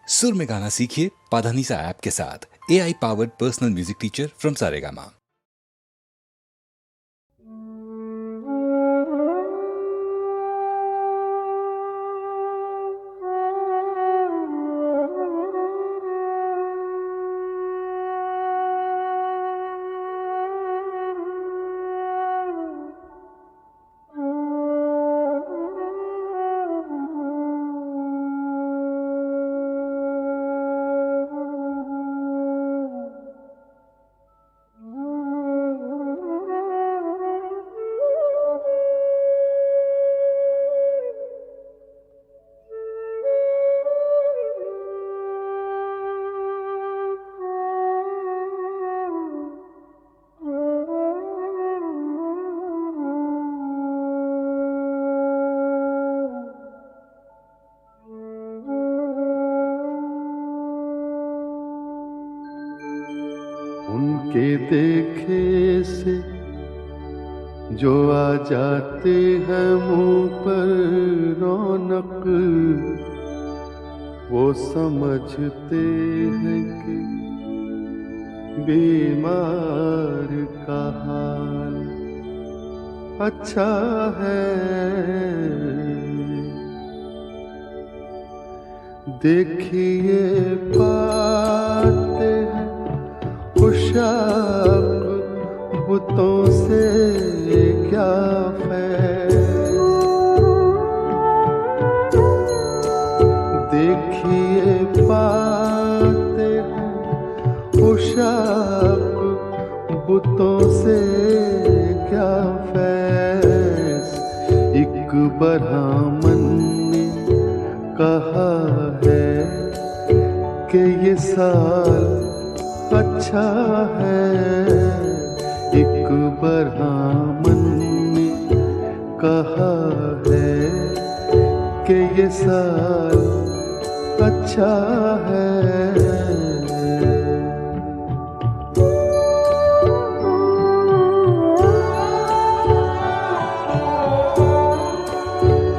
सुर में गाना सीखिए पाधानीसा ऐप के साथ। AI powered personal music teacher from Saregama. उनके देखे से जो आ जाते हैं मुंह पर रौनक, वो समझते हैं कि बीमार का हाल अच्छा है। देखिए पाते हैं खुशाक बुतों से क्या फैज़। देखिए पाते हैं खुशाक बुतों से क्या फैज़। एक ब्राह्मण ने कहा है कि ये साल अच्छा है। एक ब्राह्मण ने कहा है कि ये साल अच्छा है।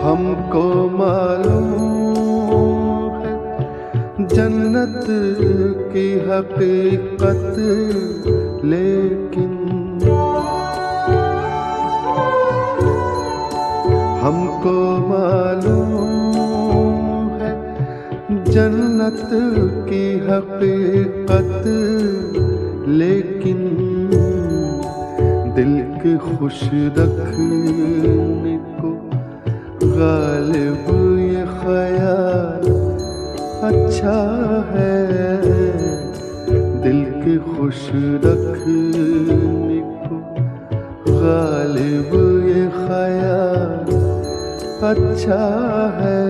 हमको मालूम है जन्नत की हकीकत, लेकिन हमको मालूम है जन्नत की हकीकत, लेकिन दिल के खुश रखने को गालिब ये ख्याल अच्छा है। दिल के खुश रखने को गालिब ये ख्याल अच्छा है।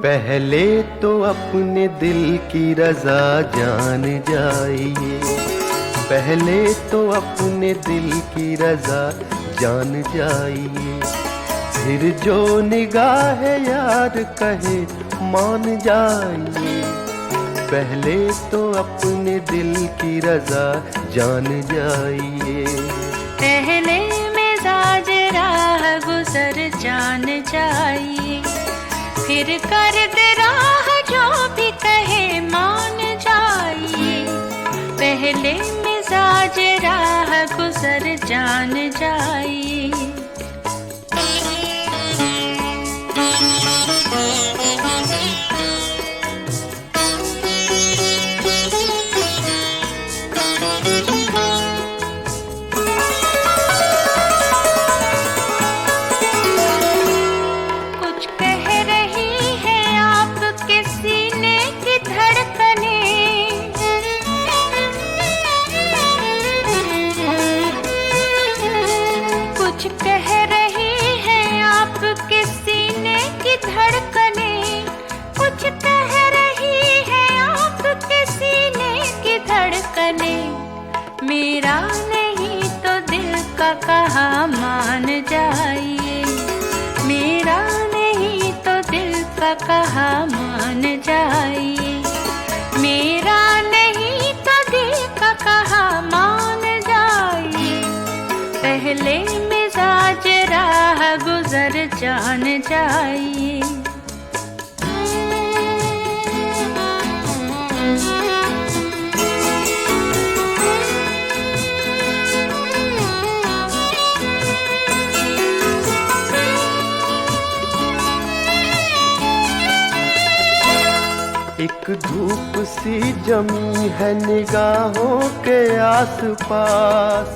पहले तो अपने दिल की रजा जान जाइए, पहले तो अपने दिल की रजा जान जाइए, फिर जो निगाह यार कहे मान जाइए। पहले तो अपने दिल की रजा जान जाइए, पहले मिजाज राह गुजर जान जाइए, फिर कर दे राह जो भी कहे मान जाइए। पहले मिजाज राह गुजर जान जाइए। का कहा मान जाइए, मेरा नहीं तो दिल का कहा मान जाइए, मेरा नहीं तो दिल का कहा मान जाइए। पहले मिजाज राह गुजर जान जाइए। एक धूप सी जमी है निगाहों के आसपास,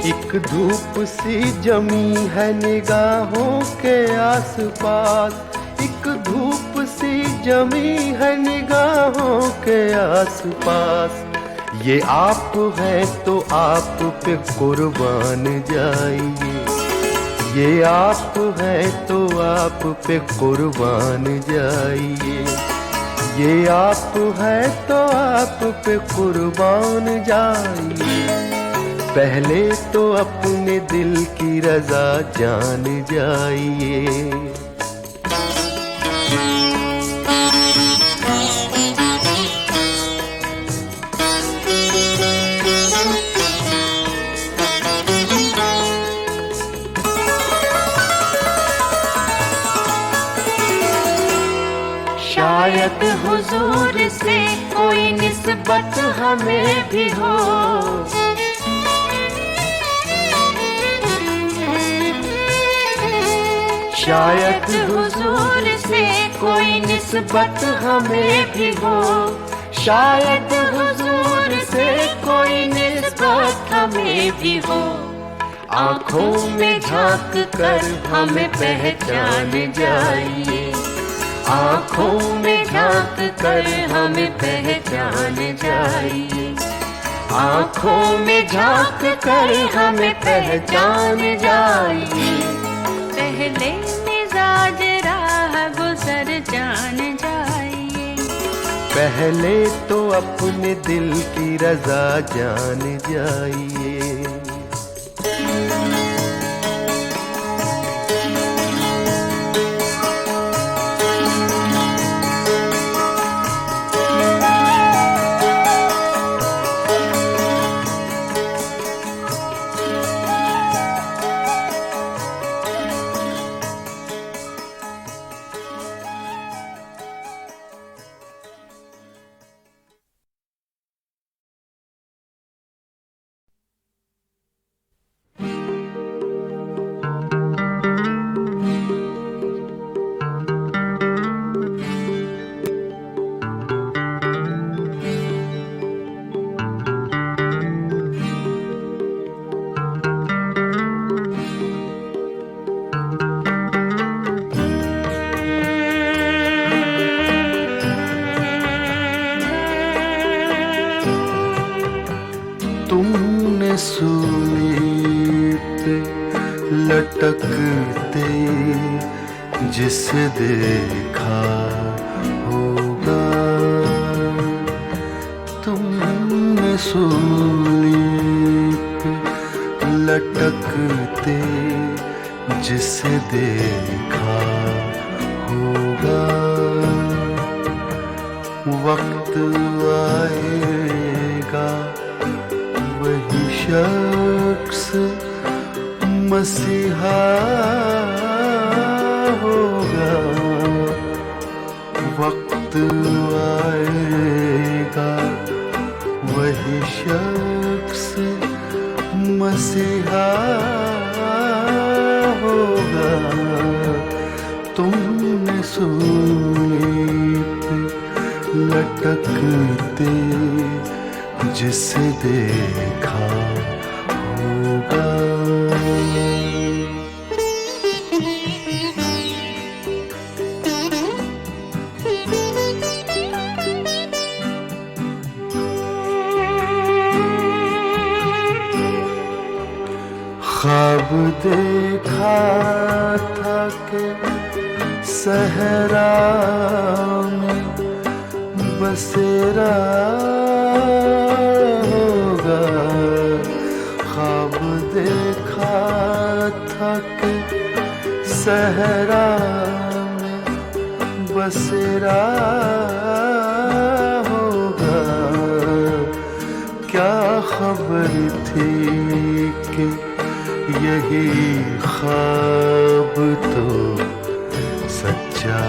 एक धूप सी जमी है निगाहों के आसपास, एक धूप सी जमी है निगाहों के आसपास। ये आप हैं तो आप पे कुर्बान जाइए, ये आप हैं तो आप पे कुर्बान जाइए, ये आप हैं तो आप पे कुर्बान जाइए। पहले तो अपने दिल की रजा जान जाइए। शायद हुजूर से कोई निस्बत हमें भी हो, शायद हुजूर से कोई निस्बत हमें भी हो, शायद हुजूर से कोई निस्बत हमें भी हो। आँखों में झांक कर हमें पहचान जाइए, आँखों में झांक कर हमें पहचान जाइए, आँखों में झांक कर हमें पहचान जाइए। पहले मिजाज राह गुजर जान जाइए, पहले तो अपने दिल की रजा जान जाइए। तुमने सूली पे लटकते जिसे देखा होगा, तुमने सूली पे लटकते जिसे देखा होगा। वक्त आएगा वही शख्स मसीहा होगा, वक्त आएगा वही शख्स मसीहा होगा। तुमने सूली पे लटकते जिसे देखा होगा। ख्वाब देखा था कि सहरा में बसेरा सहरा में बसेरा होगा। क्या खबर थी कि यही ख्वाब तो सच्चा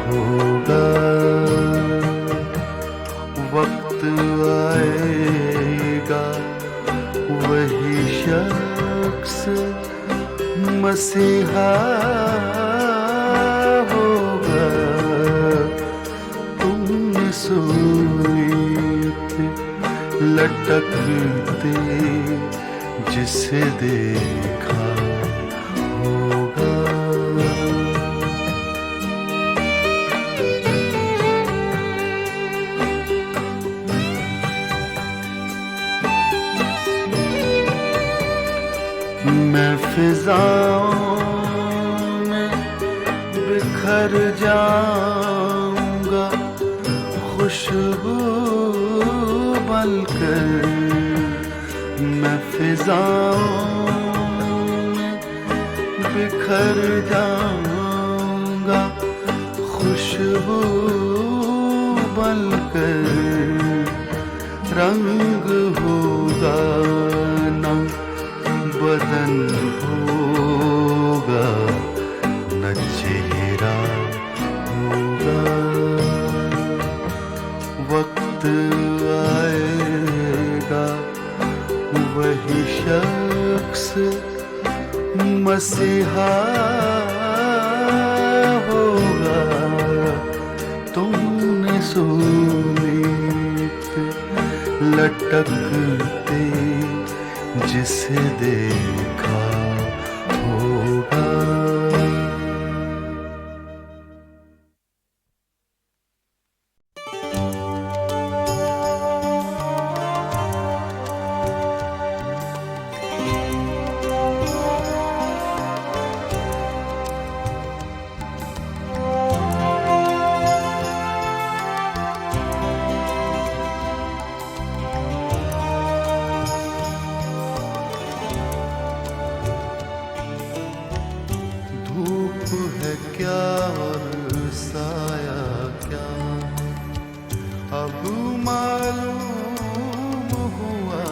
होगा। वक्त आएगा वही शख्स मसीहा होगा। तुमने सूली पे लटकते जिसे देखा होगा। मैं फिजाओं में बिखर जाऊंगा खुशबू बनकर। मैं फिजाओं में बिखर जाऊंगा खुशबू बनकर। रंग होगा ना बदन होगा न चेहरा होगा। वक्त आएगा वही शख्स मसीहा होगा। तुमने सूली पे लटकते जिसे देखा होगा। क्या और साया क्या अब मालूम हुआ।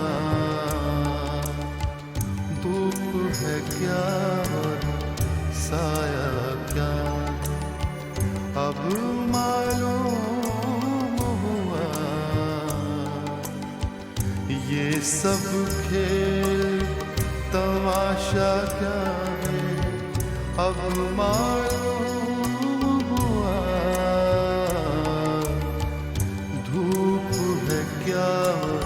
धूप है क्या और साया क्या अब मालूम हुआ। ये सब खेल तमाशा क्या है अब मालूम हुआ। धूप है क्या और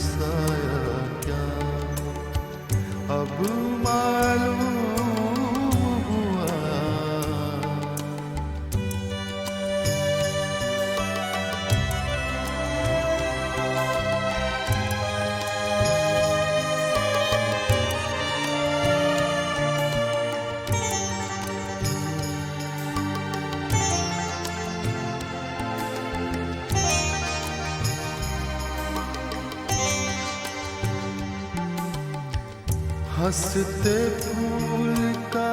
साया क्या अब मालूम हुआ। हंसते फूल का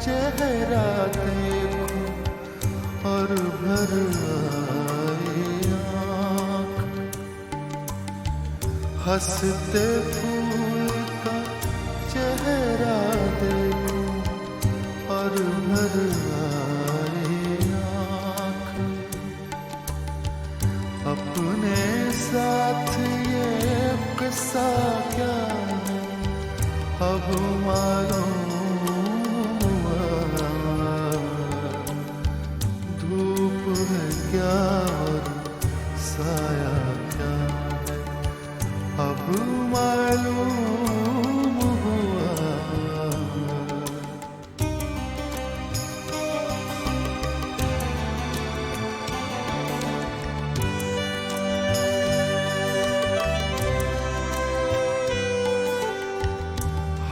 चेहरा देखो और भर आए आँख। हंसते फूल का चेहरा देखो और भर आए आँख। अपने साथ ये किस्सा क्या अब मालूम हुआ। धूप है क्या और साया क्या अब मालूम हुआ।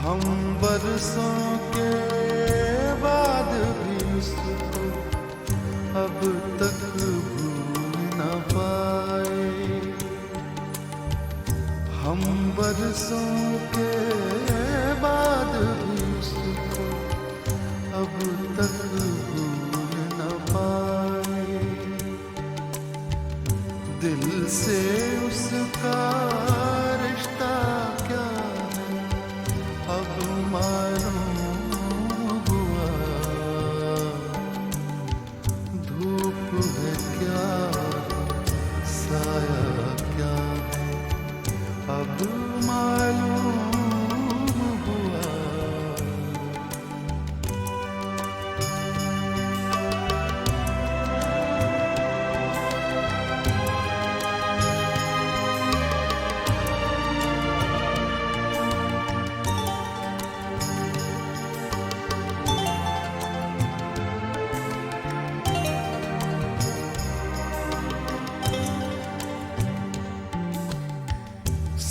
हम बरसों के बाद भी उसको अब तक भूल न पाए। हम बरसों के बाद भी उसको अब भूल न पाए। दिल से उसका रिश्ता क्या है अब मालूम हुआ। धूप है क्या साया क्या है अब मालूम हुआ।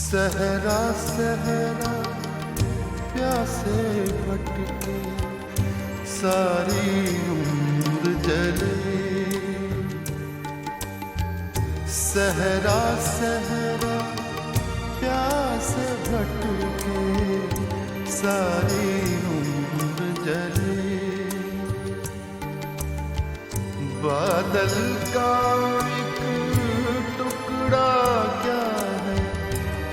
सहरा सहरा प्यासे भटके सारी उम्र जले। सहरा सहरा प्यासे भटके सारी उम्र जले। बादल का एक टुकड़ा क्या है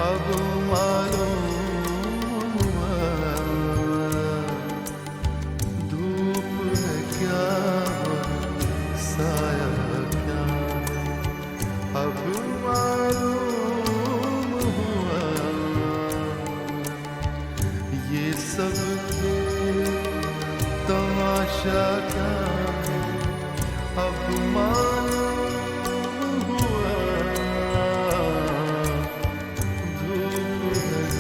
अब मालूम हुआ। धूप है क्या साया क्या अब मालूम हुआ। ये सब खेल तमाशा क्या है अब मालूम हुआ।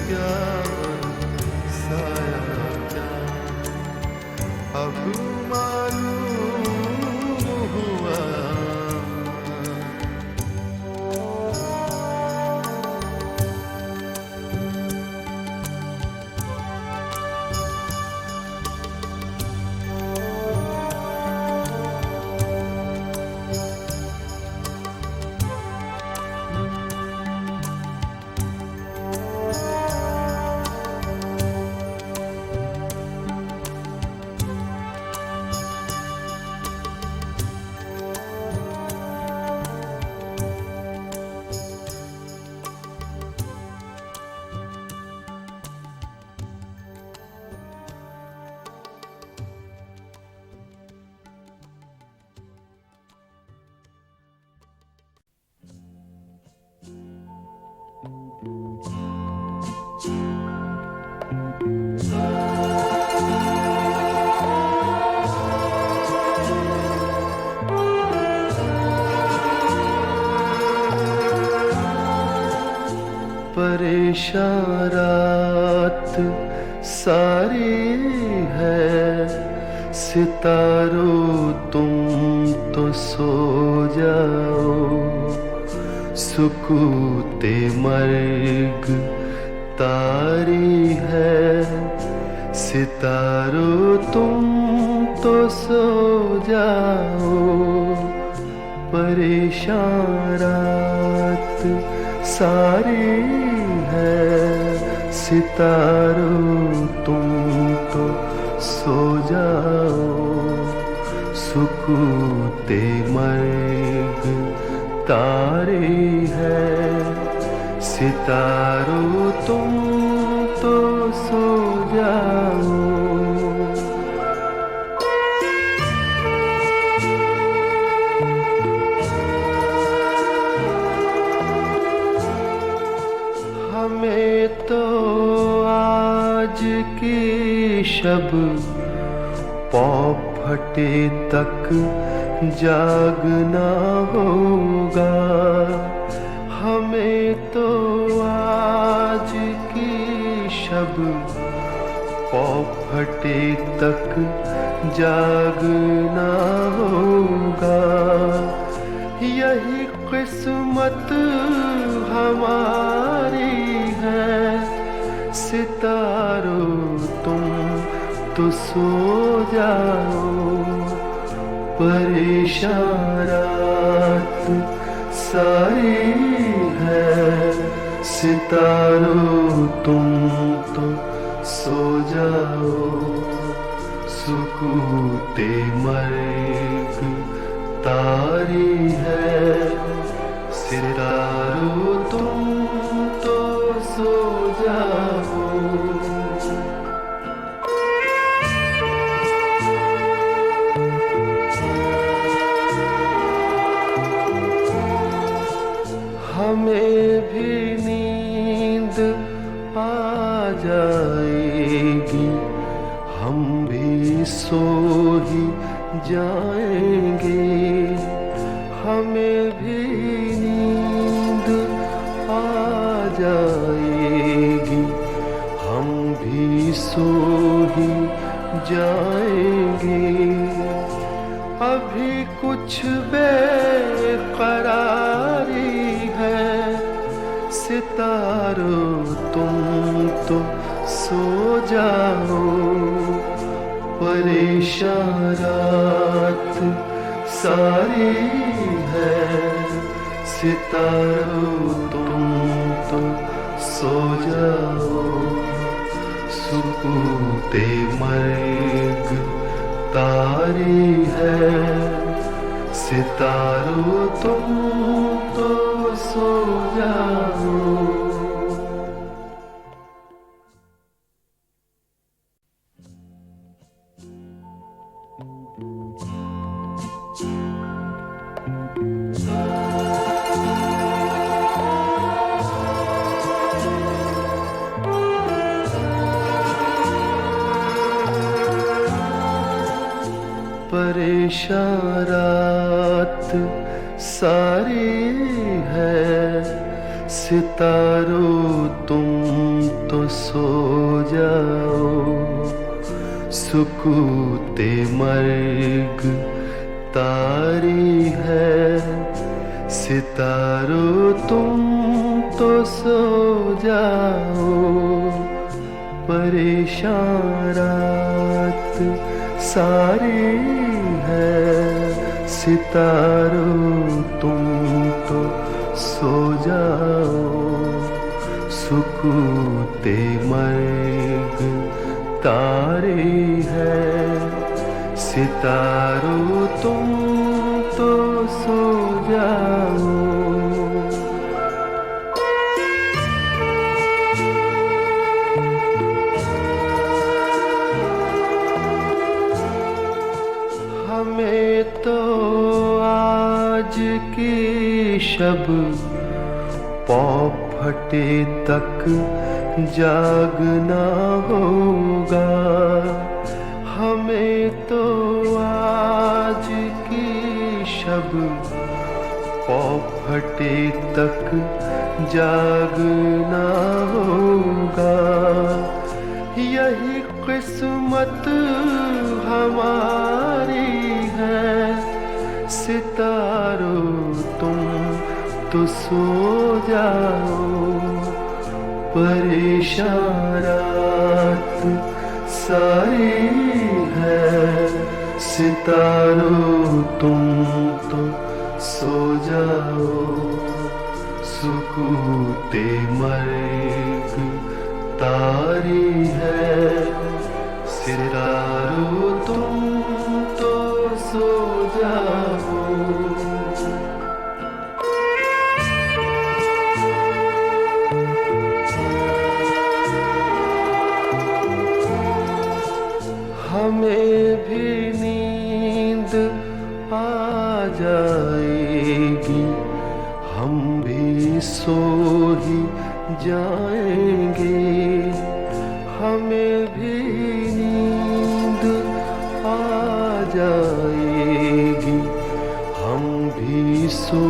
क्या साया क्या अब मालूम हुआ। परेशान रात सारी है सितारों तुम तो सो जाओ। सुकूते मर्ग तारी है सितारों तुम तो सो जाओ। परेशान रात सारी है सितारों तुम तो सो जाओ। सुकूते मर्ग तारे है सितारों तुम तो सो जाओ। हमें तो आज की शब पौ फटे तक जागना होगा। हमें तो आज की शब पौ फटे तक जागना होगा। यही किस्मत हमारी है सितारों तुम तो सो जाओ। परेशान रात सारी है सितारों तुम तो सो जाओ। सुख सुकूते मर्ग तारी है, सितारों तुम तो सो जाओ। हमें भी नींद आ जाएगी, हम भी सो ही जाएंगे। हमें भी नींद आ जाएगी, हम भी सो ही जाएंगे। अभी कुछ बेकरारी है, सितारों तुम तो सो जाओ। परेशान रात सारी है, सितारों तुम तो सो जाओ। सुकूते मर्ग तारी है, सितारों तुम तो सो जाओ। परेशान रात सारी है, सितारों तुम तो सो जाओ। सुकूते मर्ग तारी है, सितारों तुम तो सो जाओ। परेशान रात सारी है, सितारों तुम तो सो जाओ। सुकूते मर्ग तारी है, सितारों तुम तो सो जाओ। हमें तो आज की शब पौ फटे तक जागना होगा। हमें तो आज की शब पौ फटे तक जागना होगा। यही किस्मत हमारी है, सितारों तुम तो सो जाओ। परेशान रात सारी है, सितारों तुम तो सो जाओ। सुकूते मर्ग तारी है, सितारों तुम तो सो जाओ। हमें भी नींद आ जाएगी, हम भी सो ही जाएंगे। हमें भी नींद आ जाएगी, हम भी सो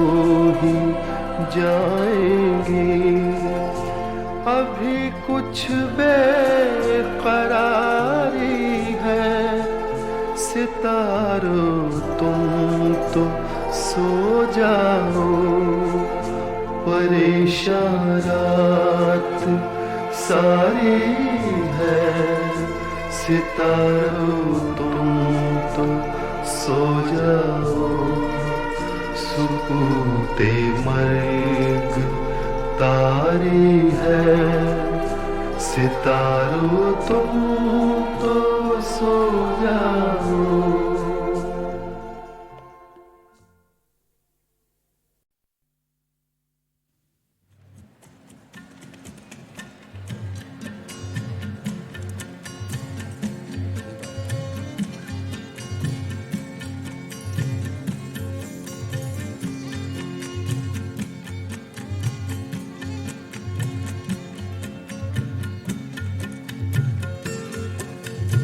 ही जाएंगे। अभी कुछ बेकरारी है, सितारों तुम तो सो जाओ। परेशान रात सारी है, सितारों तुम तो सो जाओ। सुकूते मर्ग तारी है, सितारों तुम तो सो जाओ।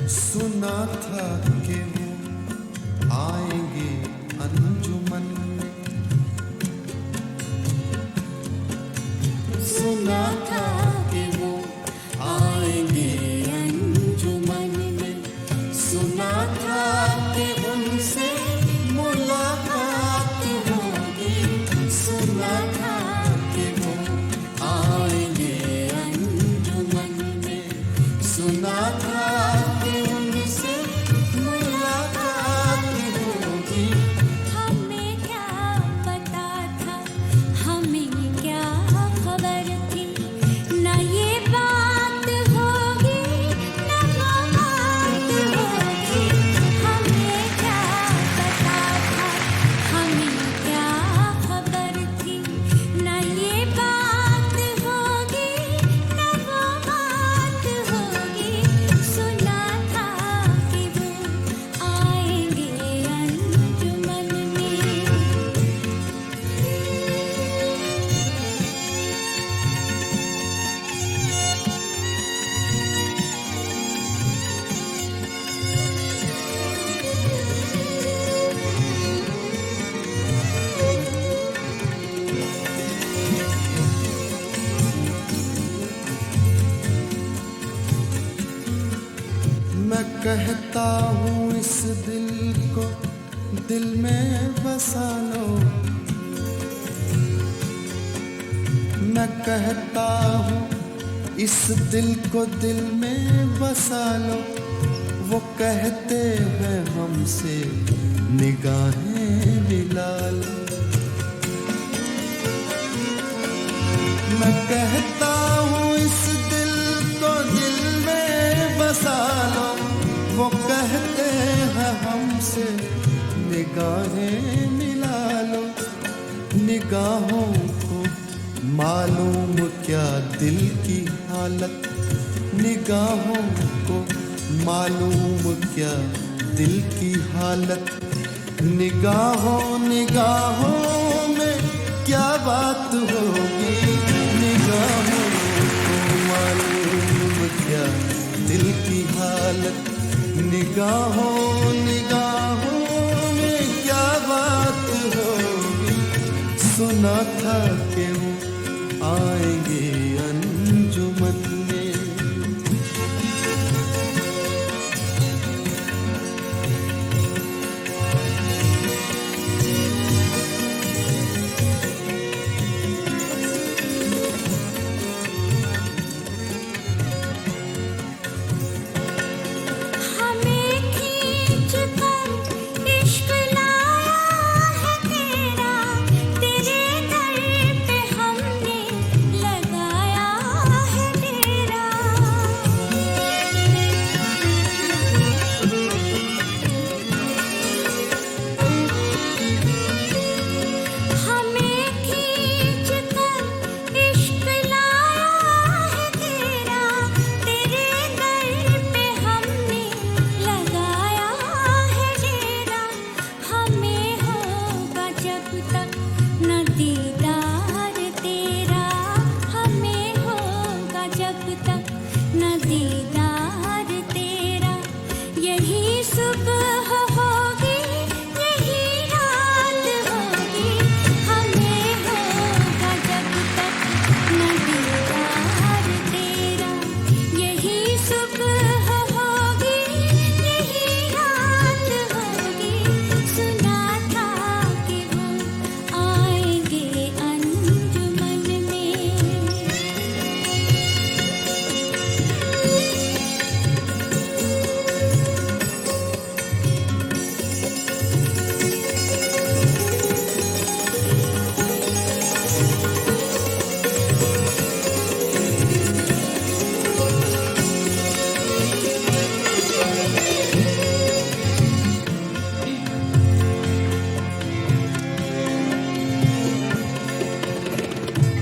सुना था कि वो आएंगे अंजुमन में, सुना था कि वो आएंगे अंजुमन में, सुना था कि उनसे मुलाकात होगी, सुना था कि वो आएंगे अंजुमन में, सुना था कहता हूँ इस दिल को दिल में बसा लो, मैं कहता हूँ इस दिल को दिल में बसा लो, वो कहते हैं हमसे निगाहें मिला लो, मैं कहता हूँ इस दिल को दिल में बसा लो, वो कहते हैं हमसे निगाहें मिला लो, निगाहों को मालूम क्या दिल की हालत, निगाहों को मालूम क्या दिल की हालत, निगाहों निगाहों में क्या बात होगी, निगाहों को मालूम क्या दिल की हालत, निगाहों निगाहों में क्या बात होगी, सुना था कि वो आएंगे अंजुमन में। तेरे दर पे हमने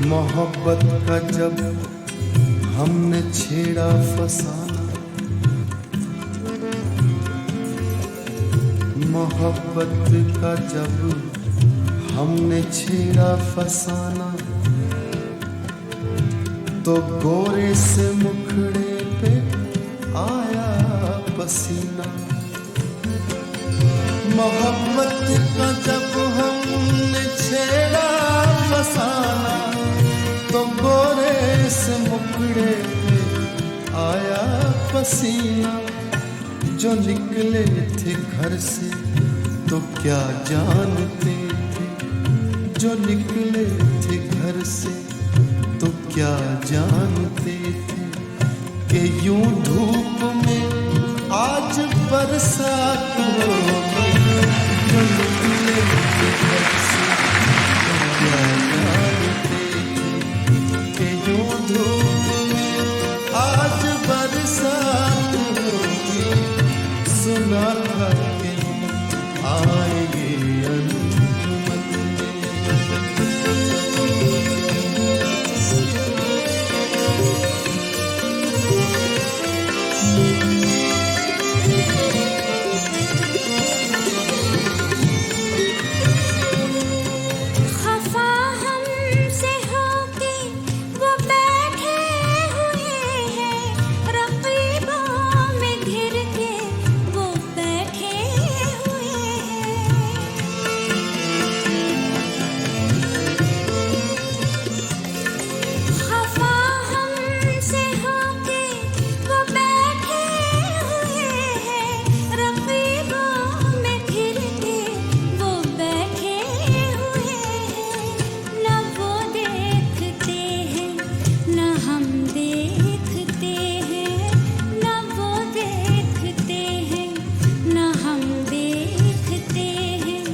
मोहब्बत का जब हमने छेड़ा फसाना, मोहब्बत का जब हमने छेड़ा फसाना, तो गोरे से मुखड़े पे आया पसीना। मोहब्बत का जब हमने छेड़ा फसाना, तो गोरे से मुखड़े पे आया पसीना। जो निकले थे घर से तो क्या जानते थे, जो निकले थे घर से तो क्या जानते थे कि यूं धूप में आज बरसात होगी। जो निकले थे घर से तो क्या जानते थे कि यूं धूप में आज बरसात होगी। सुना था कि आएंगे अंजुमन में। खफा हमसे होके वो बैठे हुए हैं, रक़ीबों में घिर के वो बैठे हुए हैं। खफा हमसे होके वो बैठे हुए हैं, रक़ीबों में घिर के वो बैठे हुए हैं। न वो देखते हैं न हम देखते हैं, न वो देखते हैं न हम देखते हैं।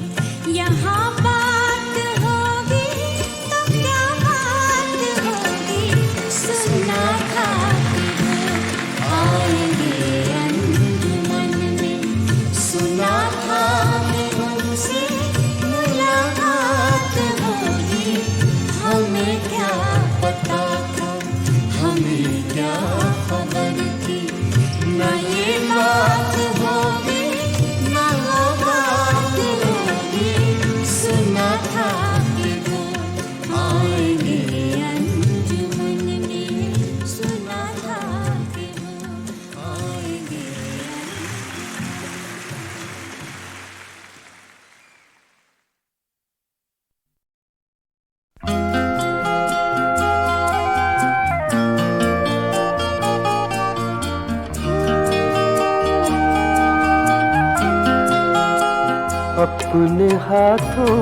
यहाँ बात होगी तो क्या बात होगी, सुना था कि वो आएंगे अंजुमन में। सुना था कि उनसे मुलाकात होगी, हमें क्या पता था, हमें क्या खबर थी। न ये बात होगी न वो बात होगी, सुना था कि वो आएंगे अंजुमन में। सुना था कि वो आएंगे। अपने हाथों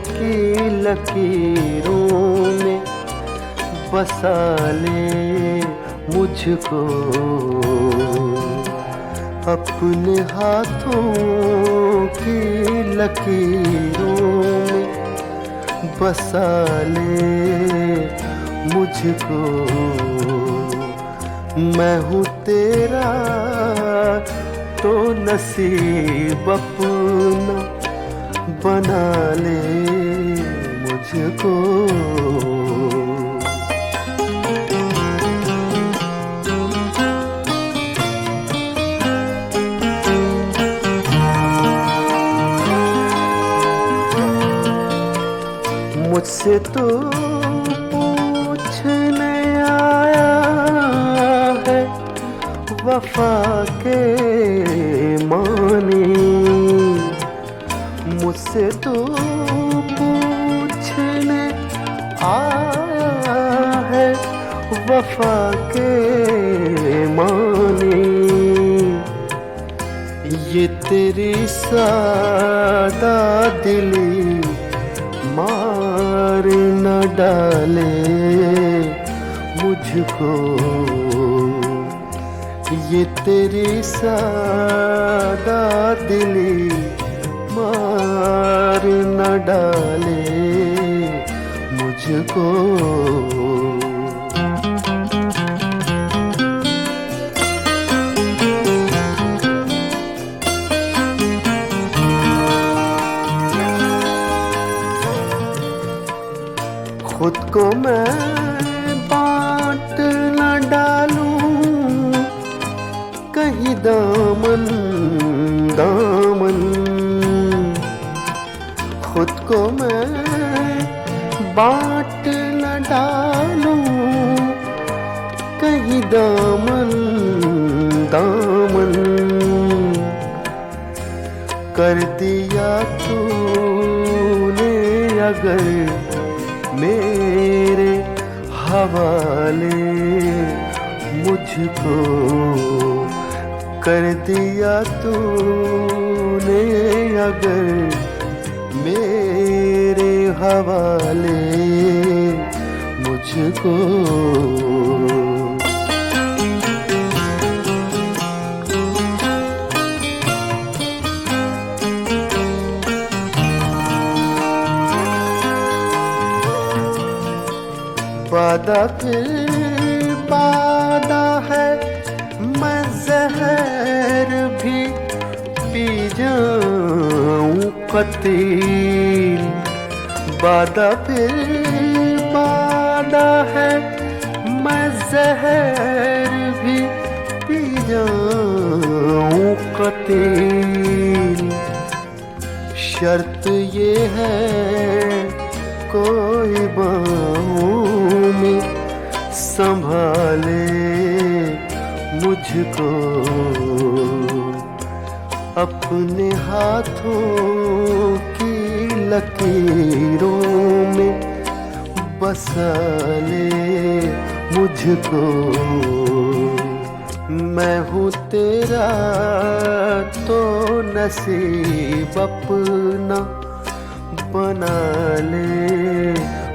की लकीरों में बसा ले मुझको, अपने हाथों की लकीरों में बसा ले मुझको। मैं हूँ तेरा तो नसीब अपना बना ले मुझको। मुझसे तो पूछने आया है वफा के मानी, मुझसे तो पूछने आया है वफा के मानी। ये तेरी सादा दिली मार न डाले मुझको, ये तेरी सादा दिली मार न डाले मुझको। खुद को मैं बांट न डालूं, कहीं दामन दामन। खुद को मैं बांट न डालूं, कहीं दामन दामन। कर दिया तूने अगर मेरे हवाले मुझको, कर दिया तूने अगर मेरे हवाले मुझको। वादा फिर वादा है, मैं जहर भी पी जाऊं कतील। वादा फिर वादा है, मैं जहर भी पी जाऊं कतील। शर्त ये है कोई बाहों में संभाले मुझको, अपने हाथों की लकीरों में बसा ले मुझको। मैं हूँ तेरा तो नसीब अपना बना ले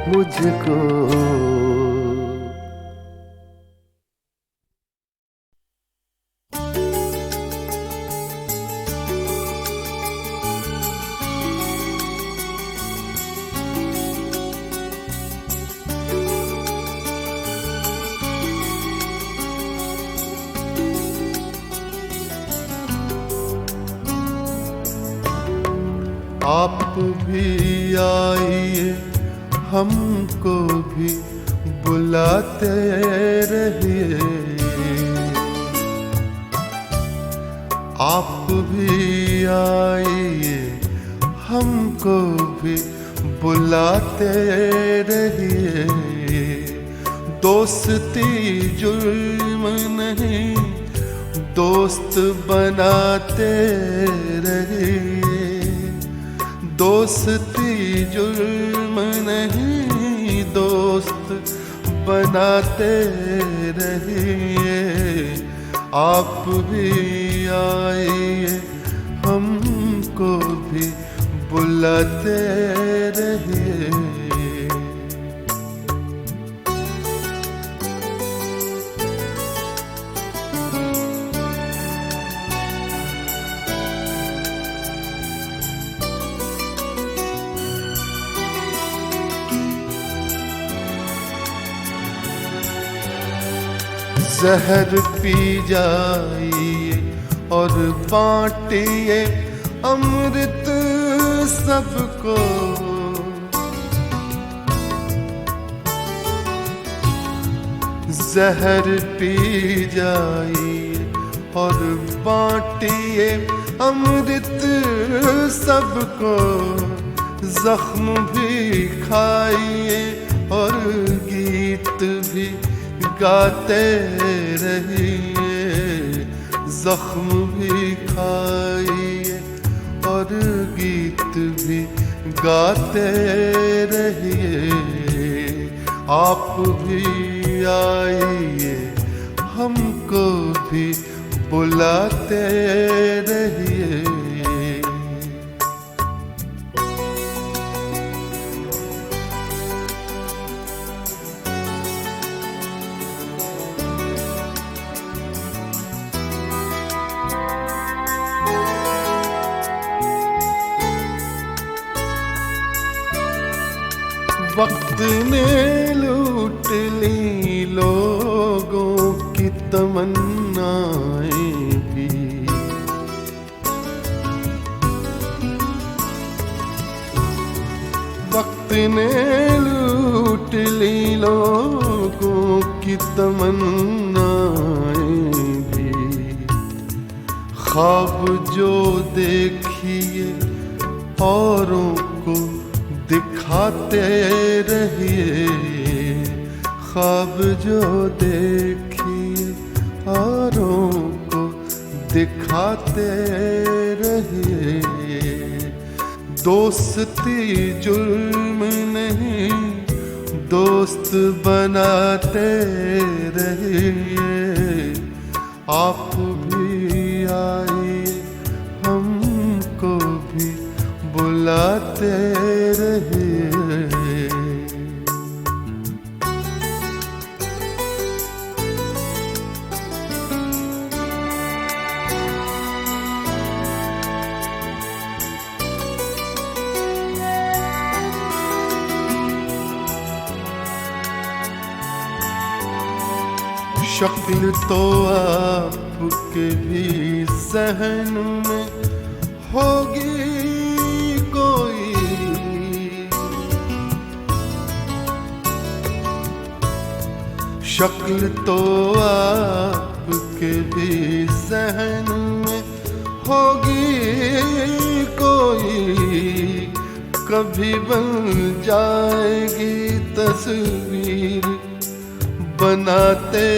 मुझको। आप भी आइए, हमको भी बुलाते रहिए। आप भी आइए, हमको भी बुलाते रहिए। दोस्ती जुर्म नहीं, दोस्त बनाते रहिए। दोस्ती जुर्म नहीं, दोस्त बनाते रहिए। आप भी आइए, हमको भी बुलाते रहिए। जहर पी जाइए और बांटिए अमृत सबको। जहर पी जाइए और बांटिए अमृत सबको। जख्म भी खाइए और गीत भी गाते रहिए। जख्म भी खाइए और गीत भी गाते रहिए। आप भी आइए, हमको भी बुलाते रहिए। वक्त ने लूट ली लोगों की तमन्नाएं भी। वक्त ने लूट लूट ली लोगों की तमन्नाएं भी, ख्वाब जो देखिए औरों को दिखाते रहिए, ख्वाब जो देखिए औरों को दिखाते रहिए। दोस्ती जुल्म नहीं, दोस्त बनाते रहिए। आप भी आइए, हमको भी बुलाते रहिए। शक्ल तो आपके भी ज़हन में होगी कोई, शक्ल तो आपके भी ज़हन में होगी कोई, कभी बन जाएगी तस्वीर बनाते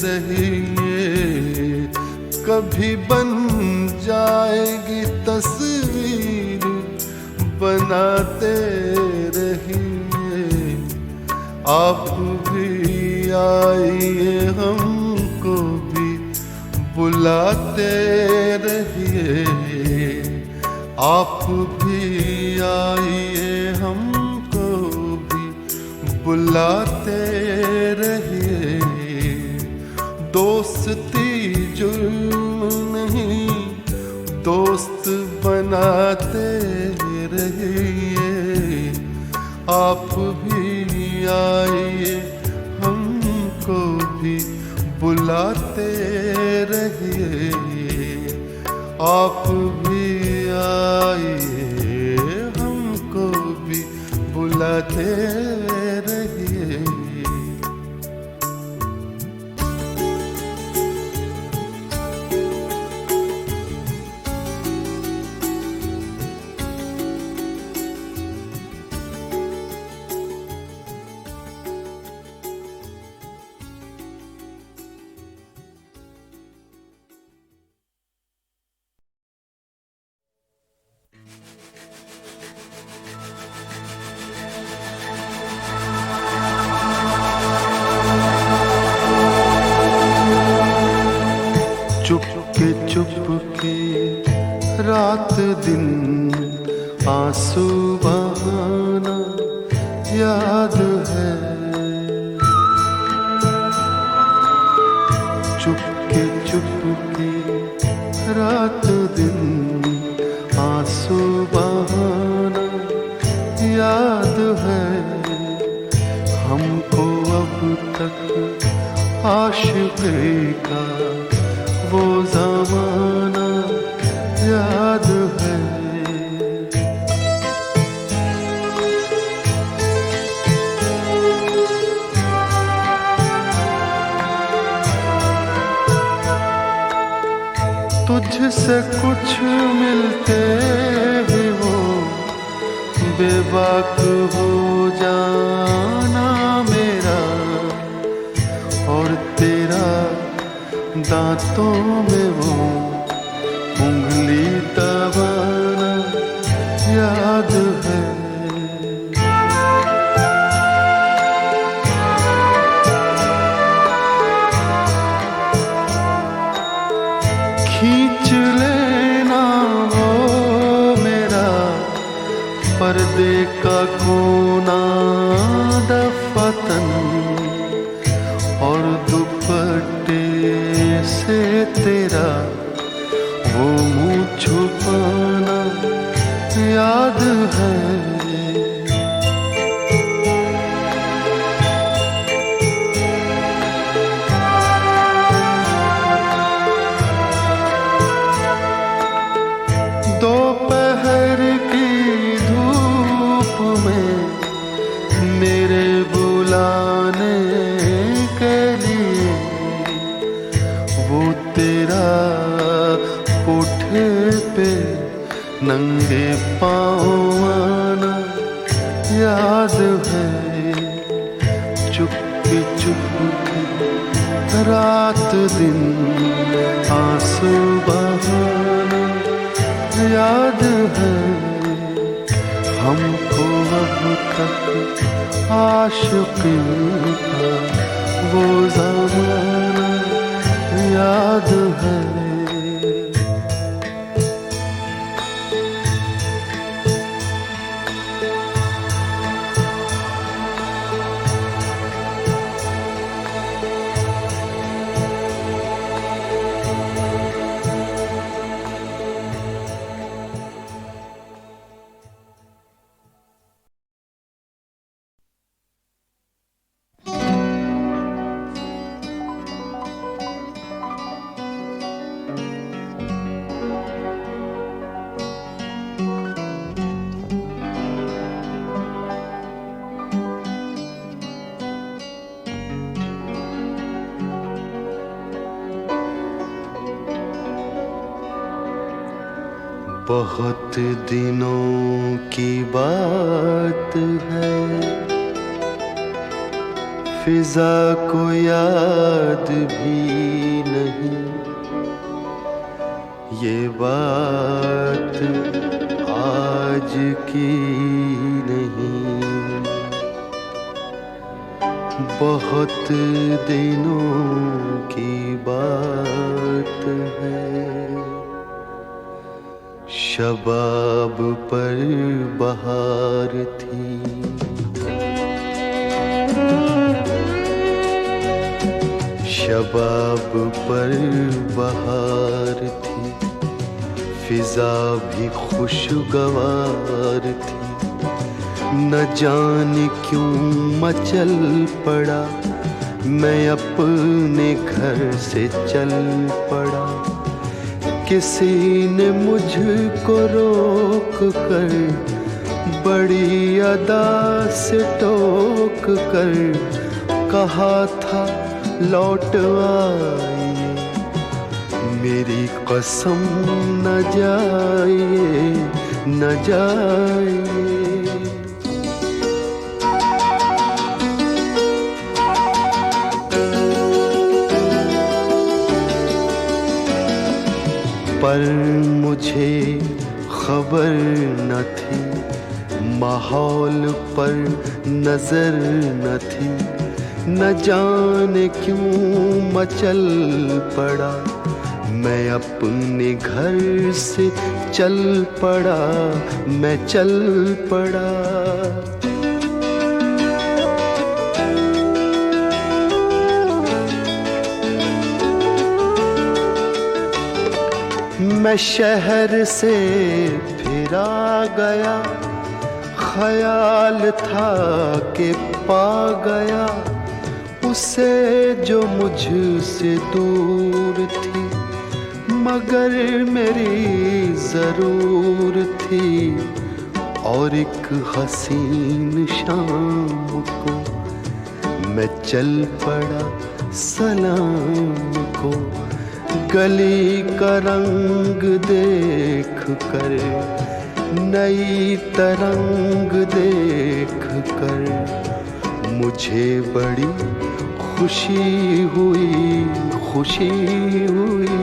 रहिए। कभी बन जाएगी तस्वीर बनाते रहिए। आप भी आइए, हमको भी बुलाते रहिए। आप भी आइए, हमको भी बुलाते रहिए। दोस्ती जुल्म नहीं, दोस्त बनाते रहिए। आप भी आइए, हमको भी बुलाते रहिए। आप भी आइए, हमको भी बुलाते रहिए। चुपके रात दिन आंसू बहाना याद है। चुपके रात दिन आंसू बहाना याद है। हमको अब तक आशिक़ी का वो ज़माना याद है। तुझसे कुछ मिलते ही वो बेबाक हो जाना मेरा, और तेरा दांतों में वो उंगली दबाना याद है। खींच लेना वो मेरा पर्दे का कोना दफातन, और दुपट्टे से तेरा वो मुँह छुपाना याद है। दोपहर की धूप में मेरे नंगे पाँव आना याद है, चुपके चुपके रात दिन आंसू बहाना याद है, हमको अब तक आशिकी का वो ज़माना याद है। बहुत दिनों की बात है, फिजा को याद भी नहीं, ये बात आज की नहीं। बहुत दिनों की बात है, शबाब पर बहार थी, शबाब पर बहार थी, फिजा भी खुशगवार थी। न जाने क्यों मचल पड़ा, मैं अपने घर से चल पड़ा। किसी ने मुझको रोक कर, बड़ी अदा से टोक कर कहा था लौट आइए, मेरी कसम न जाइए न जाइए। पर मुझे खबर न थी, माहौल पर नजर न थी, न जाने क्यों मचल पड़ा। मैं अपने घर से चल पड़ा, मैं चल पड़ा। मैं शहर से फिर आ गया, ख्याल था कि पा गया उसे जो मुझसे दूर थी, मगर मेरी जरूर थी। और एक हसीन शाम को मैं चल पड़ा सलाम को, गली का रंग देख कर, नई तरंग देख कर मुझे बड़ी खुशी हुई, खुशी हुई।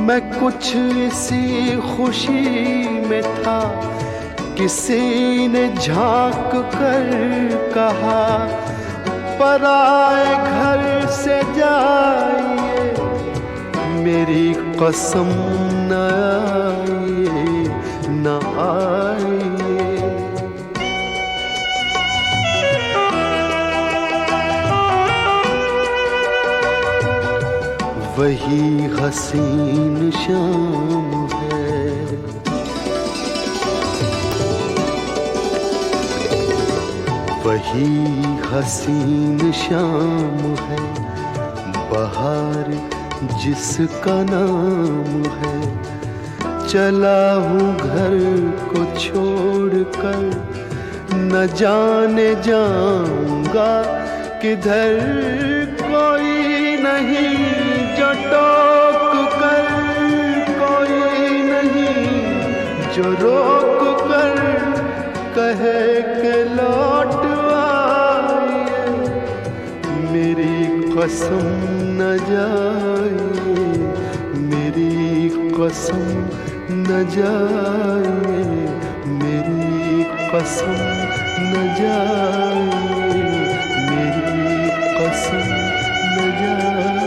मैं कुछ इसी खुशी में था, किसी ने झांक कर कहा पराए घर से जाइए, मेरी कसम न आइए न आइए। वही हसीन शाम है, वही हसीन शाम है, बहार जिसका नाम है। चला हूँ घर को छोड़कर, न जाने जाऊंगा किधर, कोई नहीं जो टोक कर, कोई नहीं जो रोक कर कहे के लौट आइए, मेरी कसम न जाइए, मेरी कसम न जाइए, मेरी कसम न जाइए, मेरी कसम न जाइए।